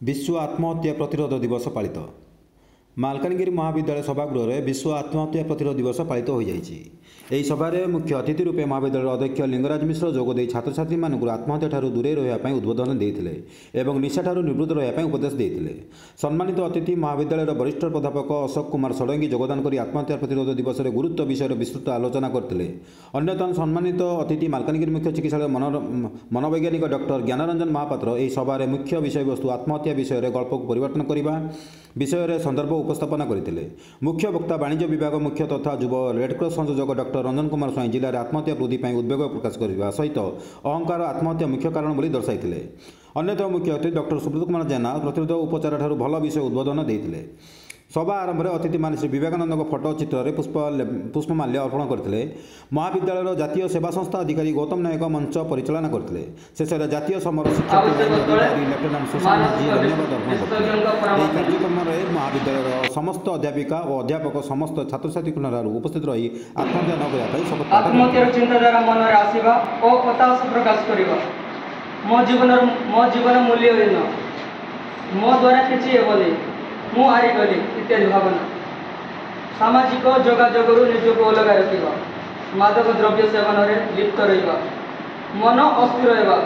विश्व आत्महत्या प्रतिरोध दिवस पालित मालकानगिरी महाविद्यालय सभागृह में विश्व आत्महत्या प्रतिरोध दिवस पालित हो जाएगी। यही सभारे मुख्य अतिथि रूपे महाविद्यालय अध्यक्ष लिंगराज मिश्र जोगदे छात्र छात्री मानक आत्महत्या ठारू दूरे रहा उद्बोधन देते और निशा ठारू निवृत्त रहा उपदेश देते। सम्मानित अतिथि महाविद्यालय वरिष्ठ प्राध्यापक अशोक कुमार षडंगी योगदान कर आत्महत्या प्रतिरोध दिवस में गुरुत्व विषय विस्तृत आलोचना करते। अन्यतम सम्मानित अतिथि मालकानगिरी मुख्य चिकित्सालय मनोवैज्ञानिक डॉक्टर ज्ञानरंजन महापात्र यह सभारे मुख्य विषय वस्तु आत्महत्या विषय में गल्प को परिवर्तन करने विषय में संदर्भ उपस्थापन करते। मुख्य वक्ता वाणिज्य विभाग मुख्य तथा युव रेडक्रॉस संयोजक डॉक्टर रंजन कुमार स्वाई जिले में आत्महत्या वृद्धि पर उद्वेग प्रकाश करने सहित अहंकार आत्महत्या मुख्य कारण बोली दर्शाई। अन्यतम मुख्य अतिथि डॉक्टर सुब्रत कुमार जेना प्रतिरोध उपचार ठारू भल विषय उद्बोधन देते। सभा आरंभ में अतिथि मान श्री विवेकानंद फोटो चित्र में पुष्पमाल्य अर्पण करते। महाविद्यालय जातीय सेवा संस्था अधिकारी गौतम नायक मंच परिचालना करते। शेष में जातीय समर शिक्षक लेफ्टिनेंट सुशांत माझी धन्यवाद अर्पण करते। कार्यक्रम में महाविद्यालय समस्त अध्यापिका और अध्यापक समस्त छात्र छात्री उपस्थित रही आत्महत्या न करने शपथ आत्महत्यार चिंताधारा मन में आसवा और हताशा प्रकाश करवा मो जीवन मूल्यहीन मो द्वारा किसी हेबनी मु हारिगली इत्यादि भावना सामाजिक जोगाजोग निजक अलग रखा मादक द्रव्य सेवन में लिप्त रहा मन अस्थिर रहा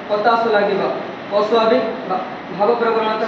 हताश लगे अस्वाभाविक भाव प्रवणता